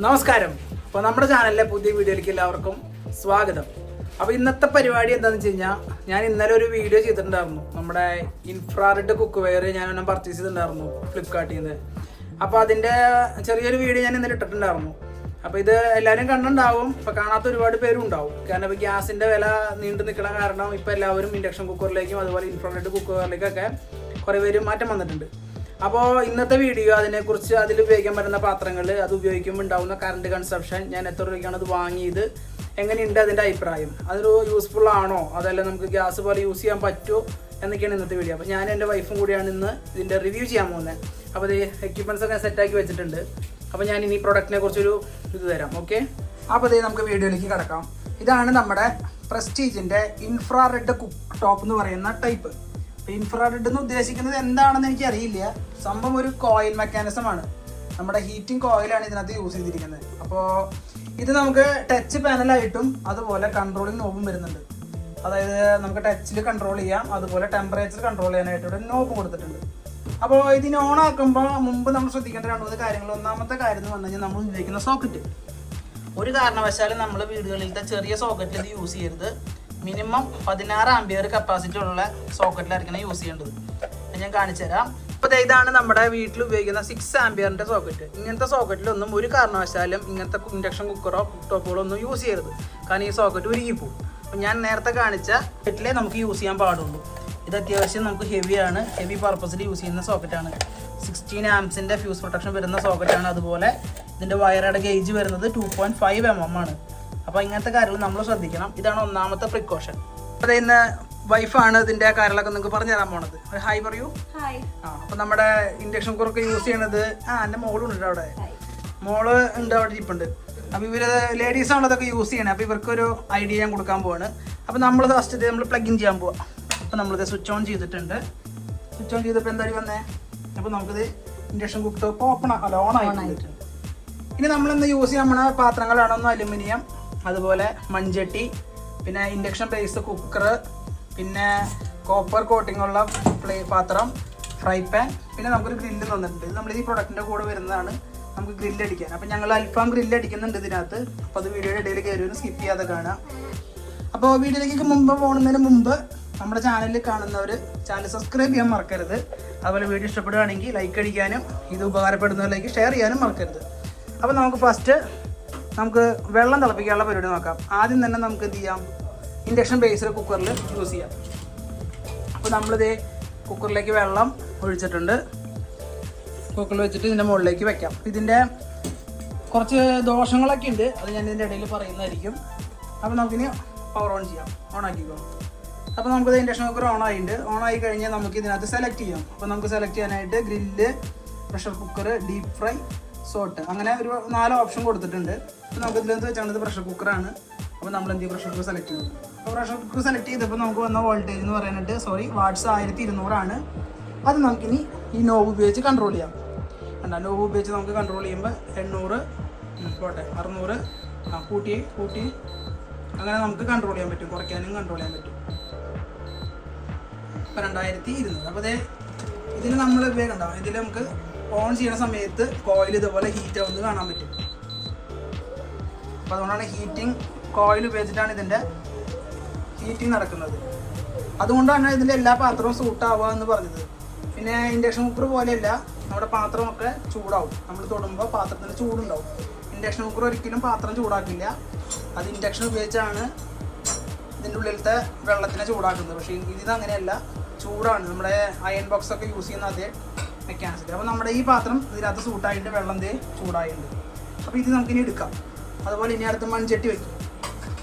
നമസ്കാരം. അപ്പോൾ നമ്മുടെ ചാനലിലെ പുതിയ വീഡിയോയിലേക്ക് എല്ലാവർക്കും സ്വാഗതം. അപ്പോൾ ഇന്നത്തെ പരിപാടി എന്താണെന്ന് വെച്ച് കഴിഞ്ഞാൽ, ഞാൻ ഇന്നലെ ഒരു വീഡിയോ ചെയ്തിട്ടുണ്ടായിരുന്നു. നമ്മുടെ ഇൻഫ്രാറെഡ് കുക്ക് വെയർ ഞാൻ പർച്ചേസ് ചെയ്തിട്ടുണ്ടായിരുന്നു ഫ്ലിപ്കാർട്ടിൽ നിന്ന്. അപ്പോൾ അതിൻ്റെ ചെറിയൊരു വീഡിയോ ഞാൻ ഇന്നലെ ഇട്ടിട്ടുണ്ടായിരുന്നു. അപ്പോൾ ഇത് എല്ലാവരും കണ്ടിട്ടുണ്ടാവും. ഇപ്പോൾ കാണാത്ത ഒരുപാട് പേരും ഉണ്ടാവും. കാരണം ഇപ്പോൾ ഗ്യാസിൻ്റെ വില നീണ്ടു നിൽക്കുന്ന കാരണം ഇപ്പോൾ എല്ലാവരും ഇൻഡക്ഷൻ കുക്കറിലേക്കും അതുപോലെ ഇൻഫ്രാറെഡ് കുക്കറിലേക്കൊക്കെ കുറേ പേര് മാറ്റം വന്നിട്ടുണ്ട്. അപ്പോൾ ഇന്നത്തെ വീഡിയോ അതിനെക്കുറിച്ച്, അതിൽ ഉപയോഗിക്കാൻ പറ്റുന്ന പാത്രങ്ങൾ, അത് ഉപയോഗിക്കുമ്പോൾ ഉണ്ടാകുന്ന കറണ്ട് കൺസപ്ഷൻ, ഞാൻ എത്ര രൂപയ്ക്കാണ് അത് വാങ്ങിയത്, എങ്ങനെയുണ്ട് അതിൻ്റെ അഭിപ്രായം, അതൊരു യൂസ്ഫുൾ ആണോ, അതല്ല നമുക്ക് ഗ്യാസ് പോലെ യൂസ് ചെയ്യാൻ പറ്റുമോ എന്നൊക്കെയാണ് ഇന്നത്തെ വീഡിയോ. അപ്പോൾ ഞാൻ എൻ്റെ വൈഫും കൂടിയാണ് ഇന്ന് ഇതിൻ്റെ റിവ്യൂ ചെയ്യാൻ പോകുന്നത്. അപ്പോൾ ഇത് എക്യുപ്മെൻറ്റ്സ് ഒക്കെ സെറ്റാക്കി വെച്ചിട്ടുണ്ട്. അപ്പോൾ ഞാൻ ഇനി പ്രോഡക്റ്റിനെ കുറിച്ചൊരു ഇത് തരാം. ഓക്കെ, അപ്പോൾ ഇത് നമുക്ക് വീഡിയോയിലേക്ക് കിടക്കാം. ഇതാണ് നമ്മുടെ പ്രസ്റ്റീജിൻ്റെ ഇൻഫ്രാറെഡ് കുക്ക് ടോപ്പ് എന്ന് പറയുന്ന ടൈപ്പ്. ഇൻഫ്രാറെഡ് എന്ന് ഉദ്ദേശിക്കുന്നത് എന്താണെന്ന് എനിക്കറിയില്ല. സംഭവം ഒരു കോയിൽ മെക്കാനിസമാണ്. നമ്മുടെ ഹീറ്റിംഗ് കോയിലാണ് ഇതിനകത്ത് യൂസ് ചെയ്തിരിക്കുന്നത്. അപ്പോൾ ഇത് നമുക്ക് ടച്ച് പാനലായിട്ടും അതുപോലെ കൺട്രോളിങ് നോബും വരുന്നുണ്ട്. അതായത് നമുക്ക് ടച്ചിൽ കൺട്രോൾ ചെയ്യാം, അതുപോലെ ടെമ്പറേച്ചർ കൺട്രോൾ ചെയ്യാനായിട്ട് ഇവിടെ നോബ് കൊടുത്തിട്ടുണ്ട്. അപ്പോൾ ഇതിന് ഓൺ ആക്കുമ്പോൾ മുമ്പ് നമ്മൾ ശ്രദ്ധിക്കേണ്ട രണ്ട് മൂന്ന് കാര്യങ്ങൾ. ഒന്നാമത്തെ കാര്യം എന്ന് പറഞ്ഞു കഴിഞ്ഞാൽ നമ്മൾ ഉപയോഗിക്കുന്ന സോക്കറ്റ്. ഒരു കാരണവശാലും നമ്മൾ വീടുകളിലത്തെ ചെറിയ സോക്കറ്റ് ഇത് യൂസ് ചെയ്യരുത്. മിനിമം 16 ആംപിയർ കപ്പാസിറ്റി ഉള്ള സോക്കറ്റിലായിരിക്കണം യൂസ് ചെയ്യേണ്ടത്. ഞാൻ കാണിച്ചു തരാം. അപ്പോൾ ഇതാണ് നമ്മുടെ വീട്ടിൽ ഉപയോഗിക്കുന്ന 6 ആംപിയറിൻ്റെ സോക്കറ്റ്. ഇങ്ങനത്തെ സോക്കറ്റിലൊന്നും ഒരു കാരണവശാലും ഇങ്ങനത്തെ ഇൻഡക്ഷൻ കുക്കറോ കുക്ക് ടോപ്പുകളോ ഒന്നും യൂസ് ചെയ്യരുത്. കാരണം ഈ സോക്കറ്റ് ഉരുകിപ്പോവും. അപ്പോൾ ഞാൻ നേരത്തെ കാണിച്ച സോക്കറ്റിലേ നമുക്ക് യൂസ് ചെയ്യാൻ പാടുള്ളൂ. ഇത് അത്യാവശ്യം നമുക്ക് ഹെവിയാണ്, ഹെവി പർപ്പസിൽ യൂസ് ചെയ്യുന്ന സോക്കറ്റാണ്. 16 ആംസിൻ്റെ ഫ്യൂസ് പ്രൊട്ടക്ഷൻ വരുന്ന സോക്കറ്റാണ്. അതുപോലെ ഇതിൻ്റെ വയറുടെ ഗേജ് വരുന്നത് 2.5 mm ആണ്. അപ്പോൾ ഇങ്ങനത്തെ കാര്യങ്ങൾ നമ്മൾ ശ്രദ്ധിക്കണം. ഇതാണ് ഒന്നാമത്തെ പ്രിക്കോഷൻ. അപ്പോൾ ഇന്ന് വൈഫാണ് ഇതിൻ്റെ കാര്യങ്ങളൊക്കെ നിങ്ങൾക്ക് പറഞ്ഞു തരാൻ പോണത്. ഹായ് പറയൂ. അപ്പോൾ നമ്മുടെ ഇൻഡക്ഷൻ കുക്കറൊക്കെ യൂസ് ചെയ്യണത് എൻ്റെ മോളുണ്ട് അവിടെ, മോള് ഉണ്ട് അവിടെ ഇരിപ്പുണ്ട്. അപ്പോൾ ഇവർ ലേഡീസാണ് അതൊക്കെ യൂസ് ചെയ്യണേ. അപ്പോൾ ഇവർക്കൊരു ഐഡിയ ഞാൻ കൊടുക്കാൻ പോവാണ്. അപ്പോൾ നമ്മൾ ഫസ്റ്റ് നമ്മൾ പ്ലഗ് ഇൻ ചെയ്യാൻ പോവാം. അപ്പോൾ നമ്മളിത് സ്വിച്ച് ഓൺ ചെയ്തിട്ടുണ്ട്. സ്വിച്ച് ഓൺ ചെയ്തപ്പോൾ എന്തായാലും വന്നേ. അപ്പോൾ നമുക്കിത് ഇൻഡക്ഷൻ കുക്ക് ടോപ്പ് ഓൺ ആയിട്ടുണ്ട്. ഇനി നമ്മളിന്ന് യൂസ് ചെയ്യാൻ പോണ പാത്രങ്ങളാണ് ഒന്ന് അലുമിനിയം, അതുപോലെ മൺചട്ടി, പിന്നെ ഇൻഡക്ഷൻ ബേസ് കുക്കർ, പിന്നെ കോപ്പർ കോട്ടിംഗ് ഉള്ള പാത്രം, ഫ്രൈ പാൻ, പിന്നെ നമുക്കൊരു ഗ്രില്ല് തന്നിട്ടുണ്ട്. ഇത് നമ്മൾ ഈ പ്രൊഡക്റ്റിൻ്റെ കൂടെ വരുന്നതാണ്. നമുക്ക് ഗ്രില്ല് അടിക്കാൻ. അപ്പം ഞങ്ങൾ അൽഫാം ഗ്രില്ല് അടിക്കുന്നുണ്ട് ഇതിനകത്ത്. അപ്പോൾ അത് വീഡിയോയുടെ ഇടയിൽ കയറി വരും, സ്കിപ്പ് ചെയ്യാതെ കാണാം. അപ്പോൾ വീഡിയോയിലേക്ക് പോകുന്നതിന് മുമ്പ് നമ്മുടെ ചാനലിൽ കാണുന്നവർ ചാനൽ സബ്സ്ക്രൈബ് ചെയ്യാൻ മറക്കരുത്. അതുപോലെ വീഡിയോ ഇഷ്ടപ്പെടുകയാണെങ്കിൽ ലൈക്ക് അടിക്കാനും ഇത് ഉപകാരപ്പെടുന്നവരിലേക്ക് ഷെയർ ചെയ്യാനും മറക്കരുത്. അപ്പോൾ നമുക്ക് വെള്ളം തിളപ്പിക്കാനുള്ള പരിപാടി നോക്കാം. ആദ്യം തന്നെ നമുക്ക് എന്ത് ചെയ്യാം, ഇൻഡക്ഷൻ ബേസ്ഡ് കുക്കറിൽ യൂസ് ചെയ്യാം. അപ്പോൾ നമ്മളിത് കുക്കറിലേക്ക് വെള്ളം ഒഴിച്ചിട്ടുണ്ട്. കുക്കറിൽ വെച്ചിട്ട് ഇതിൻ്റെ മുകളിലേക്ക് വെക്കാം. ഇതിൻ്റെ കുറച്ച് ദോഷങ്ങളൊക്കെ ഉണ്ട്, അത് ഞാൻ ഇതിൻ്റെ ഇടയിൽ പറയുന്നതായിരിക്കും. അപ്പോൾ നമുക്കിനി പവർ ഓൺ ചെയ്യാം. ഓൺ ആക്കിക്കോ. അപ്പോൾ നമുക്കിത് ഇൻഡക്ഷൻ കുക്കർ ഓണായി കഴിഞ്ഞാൽ നമുക്ക് ഇതിനകത്ത് സെലക്ട് ചെയ്യാം. അപ്പോൾ നമുക്ക് സെലക്ട് ചെയ്യാനായിട്ട് grill, pressure cooker, deep fry, saute, അങ്ങനെ ഒരു 4 ഓപ്ഷൻ കൊടുത്തിട്ടുണ്ട്. അപ്പോൾ നമുക്ക് ഇതിലെന്ത് വെച്ചാൽ പ്രഷർ കുക്കറാണ്. അപ്പോൾ നമ്മൾ എന്ത് ചെയ്യും, പ്രഷർ കുക്കർ സെലക്ട് ചെയ്തു. അപ്പോൾ പ്രഷർ കുക്കർ സെലക്ട് ചെയ്തപ്പോൾ നമുക്ക് വന്ന വോൾട്ടേജ് എന്ന് പറയാനായിട്ട് വാട്ട്സ് 1200 ആണ്. അത് നമുക്കിനി ഈ നോബ് ഉപയോഗിച്ച് കൺട്രോൾ ചെയ്യാം. നോബ് ഉപയോഗിച്ച് നമുക്ക് കൺട്രോൾ ചെയ്യുമ്പോൾ 800 പോട്ടെ 600 കൂട്ടി അങ്ങനെ നമുക്ക് കൺട്രോൾ ചെയ്യാൻ പറ്റും. കുറയ്ക്കാനും കൺട്രോൾ ചെയ്യാൻ പറ്റും. ഇപ്പോൾ 2200. അപ്പോൾ ഇതിൽ നമ്മൾ ഉപയോഗം ഇതിൽ നമുക്ക് ഓൺ ചെയ്യുന്ന സമയത്ത് കോയിൽ ഇതുപോലെ ഹീറ്റ് ആവുന്നത് കാണാൻ പറ്റും. അപ്പോൾ അതുകൊണ്ടാണ് ഹീറ്റിംഗ് കോയിൽ ഉപയോഗിച്ചിട്ടാണ് ഇതിൻ്റെ ഹീറ്റിംഗ് നടക്കുന്നത്. അതുകൊണ്ടാണ് ഇതിൻ്റെ എല്ലാ പാത്രവും സൂട്ടാവുക എന്ന് പറഞ്ഞത്. പിന്നെ ഇൻഡക്ഷൻ കുക്കർ പോലെയല്ല, നമ്മുടെ പാത്രമൊക്കെ ചൂടാവും. നമ്മൾ തൊടുമ്പോൾ പാത്രത്തിന് ചൂടുണ്ടാവും. ഇൻഡക്ഷൻ കുക്കർ ഒരിക്കലും പാത്രം ചൂടാക്കില്ല. അത് ഇൻഡക്ഷൻ ഉപയോഗിച്ചാണ് ഇതിൻ്റെ ഉള്ളിലത്തെ വെള്ളത്തിനെ ചൂടാക്കുന്നത്. പക്ഷേ ഇതിന് അങ്ങനെയല്ല, ചൂടാണ്. നമ്മുടെ അയൺ ബോക്സ് ഒക്കെ യൂസ് ചെയ്യുന്ന അതേ മെക്കാനിസം. അപ്പോൾ നമ്മുടെ ഈ പാത്രം ഇതിനകത്ത് സൂട്ടായിട്ട് വെള്ളം ചൂടായിട്ടുണ്ട്. അപ്പോൾ ഇത് നമുക്കിനി എടുക്കാം. അതുപോലെ ഇനി അടുത്ത് മൺചട്ടി വയ്ക്കും.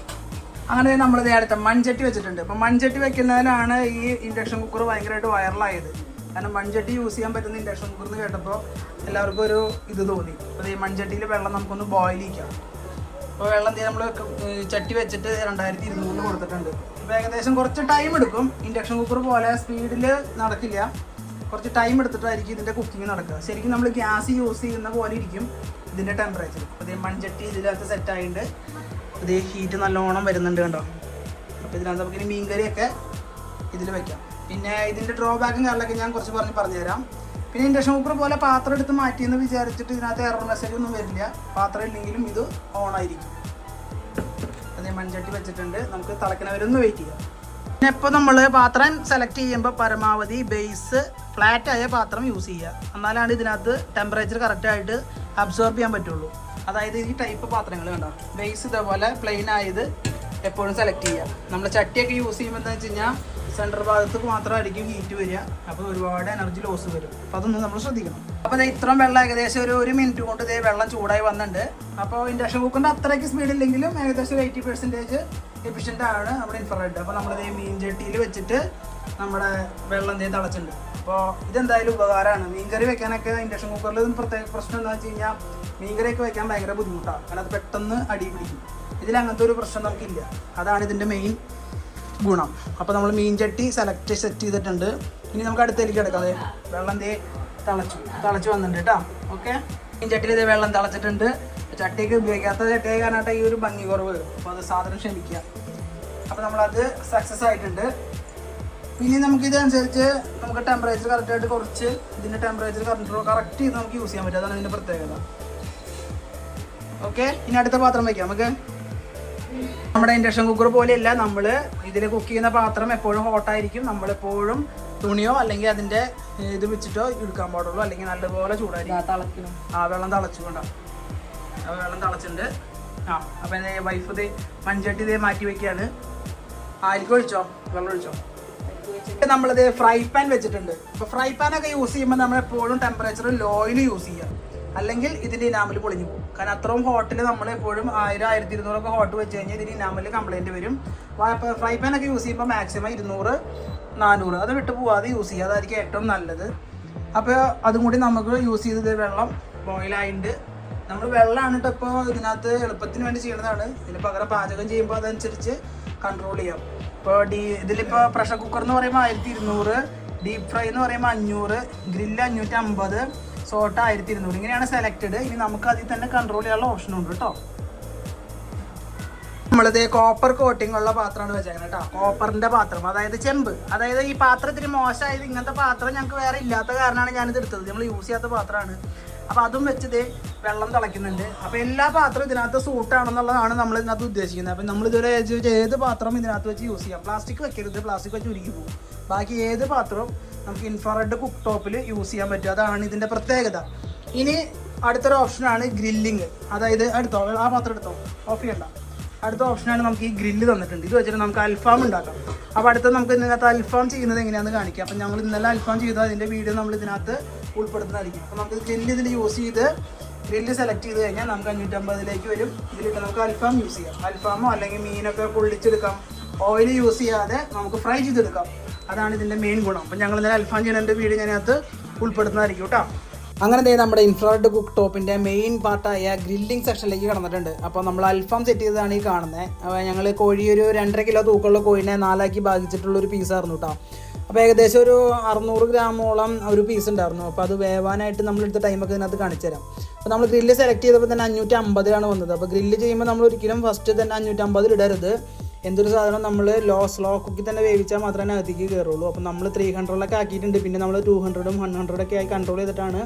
അങ്ങനെ നമ്മൾ അടുത്ത മൺചട്ടി വെച്ചിട്ടുണ്ട്. അപ്പോൾ മൺചട്ടി വെക്കുന്നതിനാണ് ഈ ഇൻഡക്ഷൻ കുക്കർ ഭയങ്കരമായിട്ട് വൈറലായത്. കാരണം മൺചട്ടി യൂസ് ചെയ്യാൻ പറ്റുന്ന ഇൻഡക്ഷൻ കുക്കർ എന്ന് കേട്ടപ്പോൾ എല്ലാവർക്കും ഒരു ഇത് തോന്നി. അപ്പോൾ ഈ മൺചട്ടിയിൽ വെള്ളം നമുക്കൊന്ന് ബോയിൽ ചെയ്യാം. അപ്പോൾ വെള്ളം നമ്മൾ ചട്ടി വെച്ചിട്ട് 2200 കൊടുത്തിട്ടുണ്ട്. അപ്പോൾ ഏകദേശം കുറച്ച് ടൈം എടുക്കും. ഇൻഡക്ഷൻ കുക്കർ പോലെ സ്പീഡിൽ നടക്കില്ല. കുറച്ച് ടൈം എടുത്തിട്ടായിരിക്കും ഇതിൻ്റെ കുക്കിംഗ് നടക്കുക. ശരിക്കും നമ്മൾ ഗ്യാസ് യൂസ് ചെയ്യുന്ന പോലെ ഇരിക്കും ഇതിൻ്റെ ടെമ്പറേച്ചർ. അപ്പോൾ മൺചട്ടി ഇതിനകത്ത് സെറ്റായിട്ട് ഇത് ഹീറ്റ് നല്ലോണം വരുന്നുണ്ട് കണ്ടോ. അപ്പോൾ ഇതിനകത്ത് നമുക്കിനി മീൻകറിയൊക്കെ ഇതിൽ വെക്കാം. പിന്നെ ഇതിൻ്റെ ഡ്രോബാക്കും കാര്യങ്ങളൊക്കെ ഞാൻ കുറച്ച് പറഞ്ഞുതരാം. പിന്നെ ഇൻഡക്ഷൻ കുക്കർ പോലെ പാത്രം എടുത്ത് മാറ്റിയെന്ന് വിചാരിച്ചിട്ട് ഇതിനകത്ത് എറർ മെസ്സേജ് ഒന്നും വരില്ല. പാത്രം ഇല്ലെങ്കിലും ഇത് ഓൺ ആയിരിക്കും. അതേ മൺചട്ടി വെച്ചിട്ടുണ്ട്. നമുക്ക് തിളയ്ക്കണവരൊന്ന് വെയിറ്റ് ചെയ്യാം. പിന്നെ ഇപ്പോൾ നമ്മൾ പാത്രം സെലക്ട് ചെയ്യുമ്പോൾ പരമാവധി ബേസ് ഫ്ലാറ്റ് ആയ പാത്രം യൂസ് ചെയ്യുക. എന്നാലാണ് ഇതിനകത്ത് ടെമ്പറേച്ചർ കറക്റ്റായിട്ട് അബ്സോർബ് ചെയ്യാൻ പറ്റുള്ളൂ. അതായത് ഈ ടൈപ്പ് പാത്രങ്ങൾ കണ്ടോ, ബേസ് ഇതേപോലെ പ്ലെയിൻ ആയത് എപ്പോഴും സെലക്ട് ചെയ്യുക. നമ്മൾ ചട്ടിയൊക്കെ യൂസ് ചെയ്യുമ്പോൾ എന്താ വെച്ച് കഴിഞ്ഞാൽ സെൻറ്റർ ഭാഗത്ത് മാത്രമായിരിക്കും ഹീറ്റ് വരിക. അപ്പോൾ ഒരുപാട് എനർജി ലോസ് വരും. അപ്പോൾ അതൊന്നും നമ്മൾ ശ്രദ്ധിക്കണം. അപ്പോൾ ഇത്രയും വെള്ളം ഏകദേശം ഒരു മിനിറ്റ് കൊണ്ട് ഇതേ വെള്ളം ചൂടായി വന്നിട്ടുണ്ട്. അപ്പോൾ ഇൻഡക്ഷൻ കുക്കറിൻ്റെ അത്രയ്ക്ക് സ്പീഡ് ഇല്ലെങ്കിലും ഏകദേശം 80% എഫിഷ്യൻ്റ് ആണ് നമ്മുടെ ഇൻഫ്രാറെഡ്. അപ്പോൾ നമ്മളിതേ മീൻ ചട്ടിയിൽ വെച്ചിട്ട് നമ്മുടെ വെള്ളം തിളച്ചിട്ടുണ്ട്. അപ്പോൾ ഇതെന്തായാലും ഉപകാരമാണ്. മീൻകറി വെക്കാനൊക്കെ ഇൻഡക്ഷൻ കുക്കറിൽ പ്രത്യേക പ്രശ്നം എന്താണെന്ന് വെച്ച് കഴിഞ്ഞാൽ മീൻകറിയൊക്കെ വെക്കാൻ ഭയങ്കര ബുദ്ധിമുട്ടാണ്. കാരണം അത് പെട്ടെന്ന് അടി പിടിക്കും. ഇതിലങ്ങനത്തെ ഒരു പ്രശ്നം നമുക്കില്ല. അതാണ് ഇതിൻ്റെ മെയിൻ ഗുണം. അപ്പോൾ നമ്മൾ മീൻ ചട്ടി സെറ്റ് ചെയ്തിട്ടുണ്ട്. ഇനി നമുക്ക് അടുത്തേക്ക് കിടക്കാം. വെള്ളം തിളച്ച് വന്നിട്ടുണ്ട് കേട്ടോ. ഓക്കെ, മീൻ ചട്ടിയിൽ ഇതേ വെള്ളം തിളച്ചിട്ടുണ്ട്. ചട്ടിയൊക്കെ ഉപയോഗിക്കാത്ത ചട്ടിയായി കാരണമായിട്ട് ഈ ഒരു ഭംഗി കുറവ് വരും. അപ്പോൾ അത് സാധനം ക്ഷമിക്കുക. അപ്പോൾ നമ്മളത് സക്സസ് ആയിട്ടുണ്ട്. പിന്നെ നമുക്കിതനുസരിച്ച് നമുക്ക് ടെമ്പറേച്ചർ കറക്റ്റായിട്ട് കുറച്ച് ഇതിൻ്റെ ടെമ്പറേച്ചർ കറക്റ്റ് ചെയ്ത് നമുക്ക് യൂസ് ചെയ്യാൻ പറ്റും. അതാണ് ഇതിൻ്റെ പ്രത്യേകത. ഓക്കെ, ഇനി അടുത്ത പാത്രം വയ്ക്കാം നമുക്ക്. നമ്മുടെ ഇൻഡക്ഷൻ കുക്കർ പോലെയല്ല, നമ്മൾ ഇതിൽ കുക്ക് ചെയ്യുന്ന പാത്രം എപ്പോഴും ഹോട്ടായിരിക്കും. നമ്മളെപ്പോഴും തുണിയോ അല്ലെങ്കിൽ അതിൻ്റെ ഇത് വെച്ചിട്ടോ എടുക്കാൻ പാടുള്ളൂ. അല്ലെങ്കിൽ നല്ലപോലെ ചൂടായിരിക്കും. വെള്ളം തിളച്ചു കൊണ്ടാണ്. അപ്പോൾ വെള്ളം തിളച്ചിട്ടുണ്ട്. അപ്പോൾ എൻ്റെ വൈഫ് ഇത് മൺചട്ടി ഇതേ മാറ്റി വയ്ക്കുകയാണ്. ആയിരിക്കും ഒഴിച്ചോ, വെള്ളം ഒഴിച്ചോ. നമ്മളിത് ഫ്രൈ പാൻ വെച്ചിട്ടുണ്ട്. അപ്പോൾ ഫ്രൈ പാനൊക്കെ യൂസ് ചെയ്യുമ്പോൾ നമ്മളെപ്പോഴും ടെമ്പറേച്ചർ ലോയിൽ യൂസ് ചെയ്യുക. അല്ലെങ്കിൽ ഇതിൻ്റെ ഇനാമൽ പൊളിഞ്ഞു പോകും. കാരണം അത്രയും ഹോട്ടിൽ നമ്മളെപ്പോഴും 1000-1200 ഹോട്ട് വെച്ച് കഴിഞ്ഞാൽ ഇതിന് ഇനാമൽ കംപ്ലൈൻറ്റ് വരും. ഫ്രൈ പാനൊക്കെ യൂസ് ചെയ്യുമ്പോൾ മാക്സിമം 200-400 അത് വിട്ട് പോവാതെ യൂസ് ചെയ്യുക. അതായിരിക്കും ഏറ്റവും നല്ലത്. അപ്പോൾ അതും കൂടി നമുക്ക് യൂസ് ചെയ്തത് വെള്ളം ബോയിലായിട്ട് നമ്മൾ വെള്ളമാണ് കേട്ടോ ഇപ്പോൾ ഇതിനകത്ത് എളുപ്പത്തിന് വേണ്ടി ചെയ്യുന്നതാണ്. ഇതിന് പകരം പാചകം ചെയ്യുമ്പോൾ അതനുസരിച്ച് കൺട്രോൾ ചെയ്യാം. ഇപ്പോൾ ഇതിലിപ്പോൾ പ്രഷർ കുക്കർ എന്ന് പറയുമ്പോൾ 1200, ഡീപ്പ് ഫ്രൈ എന്ന് പറയുമ്പോൾ 500, ഗ്രില്ല് 550, സോട്ട 1200. ഇങ്ങനെയാണ് സെലക്റ്റഡ്. ഇനി നമുക്ക് അതിൽ തന്നെ കൺട്രോൾ ചെയ്യാനുള്ള ഓപ്ഷൻ ഉണ്ട് കേട്ടോ. നമ്മളിത് കോപ്പർ കോട്ടിംഗ് ഉള്ള പാത്രമാണ് വെച്ചേക്കുന്നത് കേട്ടോ. കോപ്പറിൻ്റെ പാത്രം, അതായത് ചെമ്പ്. അതായത് ഈ പാത്രത്തിന് മോശമായത് ഇങ്ങനത്തെ പാത്രം ഞങ്ങൾക്ക് വേറെ ഇല്ലാത്ത കാരണമാണ് ഞാനിത് എടുത്തത്. നമ്മൾ യൂസ് ചെയ്യാത്ത പാത്രമാണ്. അപ്പോൾ അതും വെച്ചത് വെള്ളം തിളയ്ക്കുന്നുണ്ട്. അപ്പോൾ എല്ലാ പാത്രവും ഇതിനകത്ത് സൂട്ടാണെന്നുള്ളതാണ് നമ്മൾ ഇതിനകത്ത് ഉദ്ദേശിക്കുന്നത്. അപ്പോൾ നമ്മളിതുവരെ ഏത് പാത്രം ഇതിനകത്ത് വെച്ച് യൂസ് ചെയ്യാം. പ്ലാസ്റ്റിക് വെക്കരുത്, പ്ലാസ്റ്റിക് വെച്ച് ഉരുകി പോകും. ബാക്കി ഏത് പാത്രവും നമുക്ക് ഇൻഫ്രാറെഡ് കുക്ക് ടോപ്പിൽ യൂസ് ചെയ്യാൻ പറ്റും. അതാണ് ഇതിൻ്റെ പ്രത്യേകത. ഇനി അടുത്തൊരു ഓപ്ഷനാണ് ഗ്രില്ലിങ്. അതായത് എടുത്തോ, ആ പാത്രം എടുത്തോ, ഓഫ് ചെയ്യണ്ട. അടുത്ത ഓപ്ഷനാണ് നമുക്ക് ഈ ഗ്രില്ല് തന്നിട്ടുണ്ട്. ഇത് വെച്ചിട്ട് നമുക്ക് അൽഫാം ഉണ്ടാക്കാം. അപ്പോൾ അടുത്ത് നമുക്ക് ഇതിനകത്ത് അൽഫാം ചെയ്യുന്നത് എങ്ങനെയാണെന്ന് കാണിക്കാം. അപ്പോൾ ഞങ്ങൾ ഇന്നലെ അൽഫാം ചെയ്തു, അതിൻ്റെ വീഡിയോ നമ്മൾ ഇതിനകത്ത് ഉൾപ്പെടുത്തുന്നതായിരിക്കും. അപ്പോൾ നമുക്ക് ഗ്രില്ല് ഇതിൽ യൂസ് ചെയ്ത് ഗ്രില്ല് സെലക്ട് ചെയ്ത് കഴിഞ്ഞാൽ നമുക്ക് 550 വരും. ഇതിലിട്ട് നമുക്ക് അൽഫാം യൂസ് ചെയ്യാം. അൽഫാമോ അല്ലെങ്കിൽ മീനൊക്കെ പൊള്ളിച്ചെടുക്കാം. ഓയിൽ യൂസ് ചെയ്യാതെ നമുക്ക് ഫ്രൈ ചെയ്തെടുക്കാം. അതാണ് ഇതിൻ്റെ മെയിൻ ഗുണം. അപ്പോൾ ഞങ്ങൾ ഇന്നലെ അൽഫാം ചെയ്യുന്നതിൻ്റെ വീഡിയോ ഞാനകത്ത് ഉൾപ്പെടുത്തുന്നതായിരിക്കും കേട്ടോ. അങ്ങനെ നമ്മുടെ ഇൻഫ്രാറെഡ് കുക്ക് ടോപ്പിൻ്റെ മെയിൻ പാർട്ടായ ഗ്രില്ലിംഗ് സെക്ഷനിലേക്ക് കടന്നിട്ടുണ്ട്. അപ്പോൾ നമ്മൾ അൽഫാം സെറ്റ് ചെയ്തതാണ് ഈ കാണുന്നത്. അപ്പോൾ ഞങ്ങൾ കോഴി ഒരു 2.5 കിലോ തൂക്കമുള്ള കോഴിനെ 4ആക്കി ഭാഗിച്ചിട്ടുള്ളൊരു പീസായിരുന്നു കേട്ടോ. അപ്പോൾ ഏകദേശം ഒരു 600 ഗ്രാമോളം ഒരു പീസ് ഉണ്ടായിരുന്നു. അപ്പോൾ അത് വേവാനായിട്ട് നമ്മളെടുത്ത ടൈമൊക്കെ ഇതിനകത്ത് കാണിച്ചു തരാം. അപ്പോൾ നമ്മൾ ഗ്രില്ല് സെലക്ട് ചെയ്തപ്പോൾ തന്നെ 550 വന്നത്. അപ്പോൾ ഗ്രില്ല് ചെയ്യുമ്പോൾ നമ്മൾ ഒരിക്കലും ഫസ്റ്റ് തന്നെ 550 ഇടരുത്. എന്തൊരു സാധനം നമ്മൾ സ്ലോ കുക്കിൽ തന്നെ വേവിച്ചാൽ മാത്രമേ അകത്തേക്ക് കയറുള്ളൂ. അപ്പോൾ നമ്മൾ 300 ആക്കിയിട്ടുണ്ട്. പിന്നെ നമ്മൾ 200-ഉം 100 ആയി കൺട്രോൾ ചെയ്തിട്ടാണ്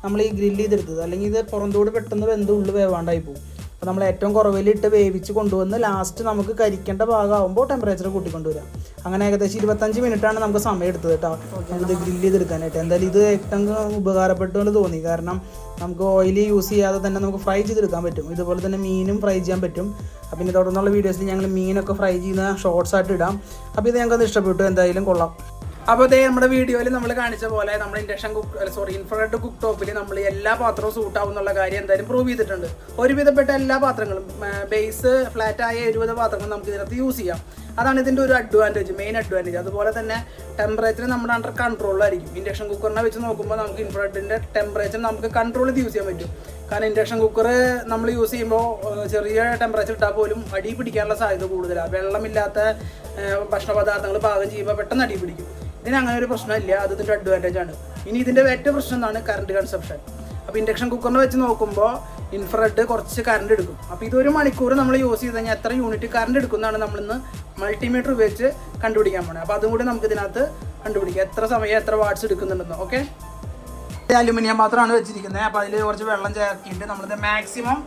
നമ്മൾ ഈ ഗ്രില്ല് ചെയ്തെടുത്തത്. അല്ലെങ്കിൽ ഇത് പുറന്തോട് പെട്ടെന്ന് വെന്ത് ഉള്ളു വേവാണ്ടായി പോകും. അപ്പോൾ നമ്മൾ ഏറ്റവും കുറവിലിട്ട് വേവിച്ച് കൊണ്ടുവന്ന് ലാസ്റ്റ് നമുക്ക് കരിക്കേണ്ട ഭാഗമാകുമ്പോൾ ടെമ്പറേച്ചർ കൂട്ടിക്കൊണ്ടുവരാം. അങ്ങനെ ഏകദേശം 25 മിനിറ്റാണ് നമുക്ക് സമയം എടുത്തത് കേട്ടോ നമുക്കിത് ഗ്രില്ല് ചെയ്തെടുക്കാനായിട്ട്. എന്തായാലും ഇത് ഏറ്റവും ഉപകാരപ്പെട്ടുകൊണ്ട് തോന്നി. കാരണം നമുക്ക് ഓയിൽ യൂസ് ചെയ്യാതെ തന്നെ നമുക്ക് ഫ്രൈ ചെയ്തെടുക്കാൻ പറ്റും. ഇതുപോലെ തന്നെ മീനും ഫ്രൈ ചെയ്യാൻ പറ്റും. അപ്പോൾ ഇനി തുടർന്നുള്ള വീഡിയോസിൽ ഞങ്ങൾ മീനൊക്കെ ഫ്രൈ ചെയ്യുന്ന ഷോർട്സ് ആയിട്ട് ഇടാം. അപ്പോൾ ഇത് ഞങ്ങൾക്കത് ഇഷ്ടപ്പെട്ടു. എന്തായാലും കൊള്ളാം. അപ്പോൾ അതേ നമ്മുടെ വീഡിയോയിൽ നമ്മൾ കാണിച്ച പോലെ നമ്മുടെ ഇൻഫ്രാറെഡ് കുക്ക് ടോപ്പിൽ നമ്മൾ എല്ലാ പാത്രവും സൂട്ടാവും എന്നുള്ള കാര്യം എന്തായാലും പ്രൂവ് ചെയ്തിട്ടുണ്ട്. ഒരുവിധപ്പെട്ട എല്ലാ പാത്രങ്ങളും ബേസ് ഫ്ലാറ്റായ 70 പാത്രങ്ങൾ നമുക്ക് ഇതിനകത്ത് യൂസ് ചെയ്യാം. അതാണ് ഇതിൻ്റെ ഒരു മെയിൻ അഡ്വാൻറ്റേജ്. അതുപോലെ തന്നെ ടെമ്പറേച്ചർ നമ്മുടെ അണ്ടർ കൺട്രോളിലായിരിക്കും. ഇൻഡക്ഷൻ കുക്കറിനെ വെച്ച് നോക്കുമ്പോൾ നമുക്ക് ഇൻഫ്രാറെഡിൻ്റെ ടെമ്പറേച്ചർ നമുക്ക് കൺട്രോൾ ചെയ്ത് യൂസ് ചെയ്യാൻ പറ്റും. കാരണം ഇൻഡക്ഷൻ കുക്കർ നമ്മൾ യൂസ് ചെയ്യുമ്പോൾ ചെറിയ ടെമ്പറേച്ചർ ഇട്ടാൽ പോലും അടി പിടിക്കാനുള്ള സാധ്യത കൂടുതലാണ്. വെള്ളമില്ലാത്ത ഭക്ഷണ പദാർത്ഥങ്ങൾ പാകം ചെയ്യുമ്പോൾ പെട്ടെന്ന് അടി പിടിക്കും. ഇതിന് അങ്ങനെ ഒരു പ്രശ്നമില്ല. അത് ഇതിൻ്റെ അഡ്വാൻറ്റേജ് ആണ്. ഇനി ഇതിൻ്റെ ഏറ്റവും പ്രശ്നം എന്താണ്? Current consumption. അപ്പോൾ ഇൻഡക്ഷൻ കുക്കറിനെ വെച്ച് നോക്കുമ്പോൾ ഇൻഫ്രാറെഡ് കുറച്ച് കറണ്ട് എടുക്കും. അപ്പോൾ ഇതൊരു മണിക്കൂർ നമ്മൾ യൂസ് ചെയ്ത് കഴിഞ്ഞാൽ എത്ര യൂണിറ്റ് കറണ്ട് എടുക്കുന്നതാണ് നമ്മളിന്ന് മൾട്ടിമീറ്റർ ഉപയോഗിച്ച് കണ്ടുപിടിക്കാൻ പോണത്. അപ്പോൾ അതും കൂടി നമുക്ക് ഇതിനകത്ത് കണ്ടുപിടിക്കാം, എത്ര സമയം എത്ര വാട്ട്സ് എടുക്കുന്നുണ്ടെന്ന്. ഓക്കെ, അലുമിനിയം പാത്രമാണ് വെച്ചിരിക്കുന്നത്. അപ്പോൾ അതിൽ കുറച്ച് വെള്ളം ചേർക്കിയിട്ട് നമ്മളിത് മാക്സിമം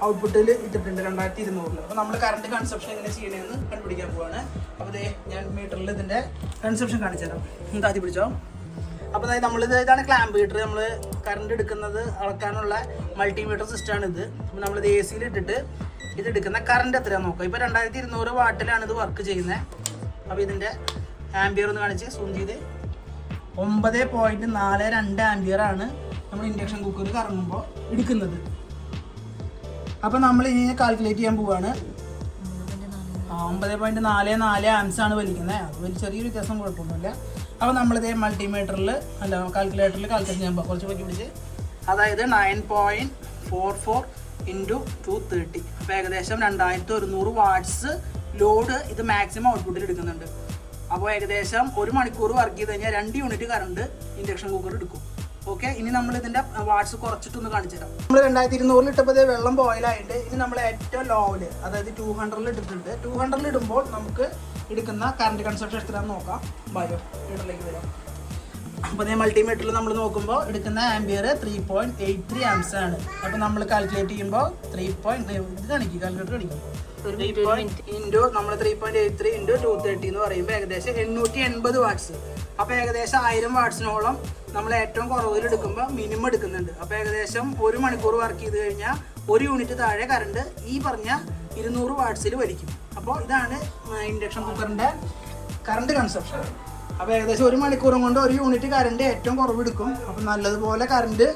ഔട്ട്പുട്ടിൽ ഇട്ടിട്ടുണ്ട് 2200. അപ്പോൾ നമ്മൾ കറണ്ട് കൺസപ്ഷൻ എങ്ങനെ ചെയ്യണമെന്ന് കണ്ടുപിടിക്കാൻ പോവാണ്. അപ്പോൾ ഇതേ ഞാൻ മീറ്ററിൽ ഇതിൻ്റെ കൺസപ്ഷൻ കാണിച്ചു തരാം. ആദ്യം പിടിച്ചോ. അപ്പോൾ ഇതാണ് ക്ലാമ്പ് മീറ്റർ. നമ്മൾ കറണ്ട് എടുക്കുന്നത് അളക്കാനുള്ള മൾട്ടിമീറ്റർ സിസ്റ്റമാണ് ഇത്. അപ്പോൾ നമ്മളിത് AC ഇട്ടിട്ട് ഇത് എടുക്കുന്ന കറണ്ട് എത്രയാണെന്ന് നോക്കാം. ഇപ്പോൾ 2200 വാട്ടിലാണ് ഇത് വർക്ക് ചെയ്യുന്നത്. അപ്പോൾ ഇതിൻ്റെ ആംബിയർ ഒന്ന് കാണിച്ച് സൂം ചെയ്ത് 9.42 ആംബിയറാണ് നമ്മൾ ഇൻഡക്ഷൻ കുക്കർ കറങ്ങുമ്പോൾ എടുക്കുന്നത്. അപ്പോൾ നമ്മൾ ഇനി കാൽക്കുലേറ്റ് ചെയ്യാൻ പോവുകയാണ്. 9.44 ആംസാണ് വലിക്കുന്നത്. അത് വലിയ ചെറിയൊരു വ്യത്യാസം കുഴപ്പമൊന്നുമില്ല. അപ്പോൾ നമ്മളിതേ കാൽക്കുലേറ്ററിൽ കാൽക്കുലേറ്റ് ചെയ്യാൻ പോകും. കുറച്ച് പറ്റി പിടിച്ച് അതായത് 9.44 × 230. അപ്പോൾ ഏകദേശം 2100 വാട്ട്സ് ലോഡ് ഇത് മാക്സിമം ഔട്ട്പുട്ടിൽ എടുക്കുന്നുണ്ട്. അപ്പോൾ ഏകദേശം 1 മണിക്കൂർ വർക്ക് ചെയ്ത് കഴിഞ്ഞാൽ 2 യൂണിറ്റ് കറണ്ട് ഇൻഡക്ഷൻ കുക്കർ എടുക്കും. ഓക്കെ, ഇനി നമ്മൾ ഇതിൻ്റെ വാട്ട്സ് കുറച്ചിട്ടൊന്ന് കാണിച്ചു തരാം. നമ്മൾ 2200 ഇട്ടപ്പോൾ വെള്ളം ബോയിലായിട്ട് ഇനി നമ്മൾ ഏറ്റവും ലോവിൽ അതായത് 200 ഇട്ടിട്ടുണ്ട്. 200 ഇടുമ്പോൾ നമുക്ക് എടുക്കുന്ന കറണ്ട് കൺസപ്ഷൻ എത്രയാണെന്ന് നോക്കാം. ബയോ മീറ്ററിലേക്ക് വരാം. അപ്പോൾ അതേ മൾട്ടിമീറ്ററിൽ നമ്മൾ നോക്കുമ്പോൾ എടുക്കുന്ന ആംബിയർ 3.83 ആംസ് ആണ്. അപ്പോൾ നമ്മൾ കാൽക്കുലേറ്റ് ചെയ്യുമ്പോൾ 3.83 നമ്മൾ 3.83 × 230 എന്ന് പറയുമ്പോൾ ഏകദേശം 880 വാട്ട്സ്. അപ്പോൾ ഏകദേശം 1000 വാട്ട്സിനോളം നമ്മൾ ഏറ്റവും കുറവിൽ എടുക്കുമ്പോൾ മിനിമം എടുക്കുന്നുണ്ട്. അപ്പോൾ ഏകദേശം 1 മണിക്കൂർ വർക്ക് ചെയ്ത് കഴിഞ്ഞാൽ 1 യൂണിറ്റ് താഴെ കറണ്ട് ഈ പറഞ്ഞ 200 വാട്ട്സിൽ വലിക്കും. അപ്പോൾ ഇതാണ് ഇൻഡക്ഷൻ കുക്കറിൻ്റെ കറണ്ട് കൺസപ്ഷൻ. അപ്പോൾ ഏകദേശം 1 മണിക്കൂറും കൊണ്ട് 1 യൂണിറ്റ് കറണ്ട് ഏറ്റവും കുറവെടുക്കും. അപ്പോൾ നല്ലതുപോലെ കറണ്ട്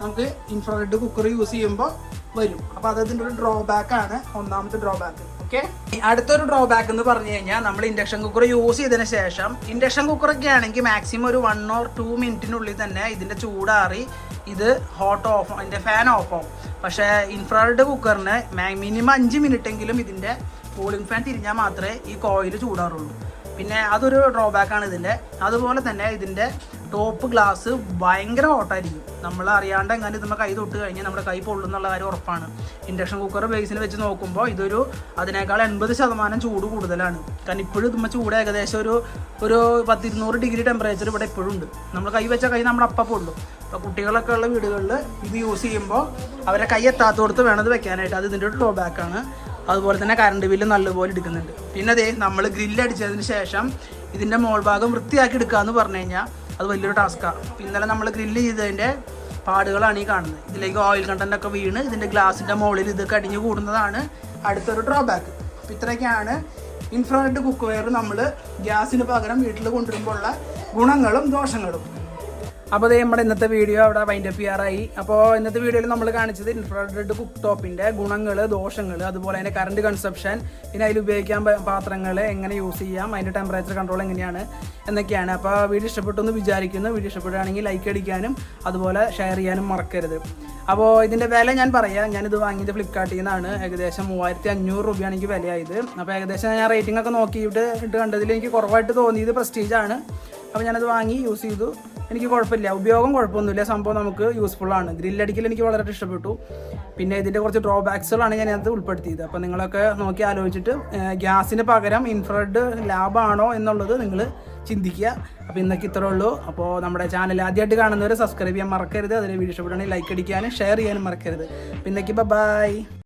നമുക്ക് ഇൻഫ്രാറെഡ് കുക്കർ യൂസ് ചെയ്യുമ്പോൾ വരും. അപ്പോൾ അതിൻ്റെ ഒരു ഡ്രോബാക്ക് ആണ്, ഒന്നാമത്തെ ഡ്രോബാക്ക്. ഓക്കെ, അടുത്തൊരു ഡ്രോബാക്ക് എന്ന് പറഞ്ഞു കഴിഞ്ഞാൽ നമ്മൾ ഇൻഡക്ഷൻ കുക്കർ യൂസ് ചെയ്തതിന് ശേഷം ഇൻഡക്ഷൻ കുക്കറൊക്കെ ആണെങ്കിൽ മാക്സിമം ഒരു 1 or 2 മിനിറ്റിനുള്ളിൽ തന്നെ ഇതിൻ്റെ ചൂടാറി ഇത് ഹോട്ട് ഓഫ് അതിൻ്റെ ഫാൻ ഓഫ് ആവും. പക്ഷേ ഇൻഫ്രാറെഡ് കുക്കറിന് മിനിമം 5 മിനിറ്റെങ്കിലും ഇതിൻ്റെ കൂളിംഗ് ഫാൻ തിരിഞ്ഞാൽ മാത്രമേ ഈ കോയിൽ ചൂടാറുള്ളൂ. പിന്നെ അതൊരു ഡ്രോബാക്കാണ് ഇതിൻ്റെ. അതുപോലെ തന്നെ ഇതിൻ്റെ ടോപ്പ് ഗ്ലാസ് ഭയങ്കര ഹോട്ടായിരിക്കും. നമ്മൾ അറിയാണ്ട് എങ്ങനെ ഇതുമ്പോൾ കൈ തൊട്ട് കഴിഞ്ഞാൽ നമ്മുടെ കൈ പൊള്ളുന്നുള്ള കാര്യം ഉറപ്പാണ്. ഇൻഡക്ഷൻ കുക്കർ ബേസിൽ വെച്ച് നോക്കുമ്പോൾ ഇതൊരു അതിനേക്കാൾ 80% ചൂട് കൂടുതലാണ്. കാരണം ഇപ്പോഴും ഇതുമ്പോൾ ചൂട് ഏകദേശം ഒരു 100-200 ഡിഗ്രി ടെമ്പറേച്ചർ ഇവിടെ ഇപ്പോഴും ഉണ്ട്. നമ്മൾ കൈ വെച്ച കൈ നമ്മുടെ അപ്പം പൊള്ളും. അപ്പോൾ കുട്ടികളൊക്കെ ഉള്ള വീടുകളിൽ ഇത് യൂസ് ചെയ്യുമ്പോൾ അവരെ കൈ എത്താത്തോടത്ത് വേണം ഇത് വെക്കാനായിട്ട്. അത് ഇതിൻ്റെ ഒരു ഡ്രോബാക്കാണ്. അതുപോലെ തന്നെ കറണ്ട് ബില്ല് നല്ലപോലെ എടുക്കുന്നുണ്ട്. പിന്നെ അതേ നമ്മൾ ഗ്രില്ലടിച്ചതിന് ശേഷം ഇതിൻ്റെ മോൾഭാഗം വൃത്തിയാക്കി എടുക്കുക എന്ന് പറഞ്ഞു കഴിഞ്ഞാൽ അത് വലിയൊരു ടാസ്ക്കാണ്. ഇന്നലെ നമ്മൾ ഗ്രില്ല് ചെയ്തതിൻ്റെ പാടുകളാണ് ഈ കാണുന്നത്. ഇതിലേക്ക് ഓയിൽ കണ്ടൻ്റൊക്കെ വീണ് ഇതിൻ്റെ ഗ്ലാസിൻ്റെ മുകളിൽ ഇത് കടിഞ്ഞു കൂടുന്നതാണ് അടുത്തൊരു ഡ്രോബാക്ക്. അപ്പോൾ ഇത്രയൊക്കെയാണ് ഇൻഫ്രാറെഡ് കുക്ക് വെയർ നമ്മൾ ഗ്യാസിന് പകരം വീട്ടിൽ കൊണ്ടുവരുമ്പോൾ ഉള്ള ഗുണങ്ങളും ദോഷങ്ങളും. അപ്പോൾ അതേ നമ്മുടെ ഇന്നത്തെ വീഡിയോ അവിടെ വൈൻഡപ്പ് ചെയ്യാറായി. അപ്പോൾ ഇന്നത്തെ വീഡിയോയിൽ നമ്മൾ കാണിച്ചത് ഇൻഫ്രാറെഡ് കുക്ക് ടോപ്പിൻ്റെ ഗുണങ്ങൾ, ദോഷങ്ങൾ, അതുപോലെ അതിൻ്റെ കറണ്ട് കൺസപ്ഷൻ, പിന്നെ അതിൽ ഉപയോഗിക്കാൻ പാത്രങ്ങൾ എങ്ങനെ യൂസ് ചെയ്യാം, അതിൻ്റെ ടെമ്പറേച്ചർ കൺട്രോൾ എങ്ങനെയാണ് എന്നൊക്കെയാണ്. അപ്പോൾ വീഡിയോ ഇഷ്ടപ്പെട്ടു എന്ന് വിചാരിക്കുന്നു. വീഡിയോ ഇഷ്ടപ്പെടുകയാണെങ്കിൽ ലൈക്ക് അടിക്കാനും അതുപോലെ ഷെയർ ചെയ്യാനും മറക്കരുത്. അപ്പോൾ ഇതിൻ്റെ വില ഞാൻ പറയാം. ഞാനിത് വാങ്ങിയത് ഫ്ലിപ്കാർട്ടിൽ നിന്നാണ്. ഏകദേശം 3500 രൂപയാണ് എനിക്ക് വിലയായത്. അപ്പോൾ ഏകദേശം ഞാൻ റേറ്റിംഗ് ഒക്കെ നോക്കിയിട്ട് കണ്ടതിൽ എനിക്ക് കുറവായിട്ട് തോന്നിയത് പ്രസ്റ്റീജാണ്. അപ്പോൾ ഞാനത് വാങ്ങി യൂസ് ചെയ്തു. എനിക്ക് കുഴപ്പമില്ല, ഉപയോഗം കുഴപ്പമൊന്നുമില്ല. സംഭവം നമുക്ക് യൂസ്ഫുള്ളാണ്. ഗ്രില്ലടിക്കൽ എനിക്ക് വളരെ ഇഷ്ടപ്പെട്ടു. പിന്നെ ഇതിൻ്റെ കുറച്ച് ഡ്രോബാക്സുകളാണ് ഞാൻ അതിനകത്ത് ഉൾപ്പെടുത്തിയത്. അപ്പോൾ നിങ്ങളൊക്കെ നോക്കി ആലോചിച്ചിട്ട് ഗ്യാസിന് പകരം ഇൻഫ്രാറെഡ് ലാഭമാണോ എന്നുള്ളത് നിങ്ങൾ ചിന്തിക്കുക. അപ്പോൾ ഇന്നൊക്കെ ഇത്രേ ഉള്ളൂ. അപ്പോൾ നമ്മുടെ ചാനൽ ആദ്യമായിട്ട് കാണുന്നവർ സബ്സ്ക്രൈബ് ചെയ്യാൻ മറക്കരുത്. അതിൽ വീഡിയോ ഇഷ്ടപ്പെടുകയാണെങ്കിൽ ലൈക്ക് അടിക്കാനും ഷെയർ ചെയ്യാനും മറക്കരുത്. അപ്പോൾ ഇന്നൊക്കെ ബൈ.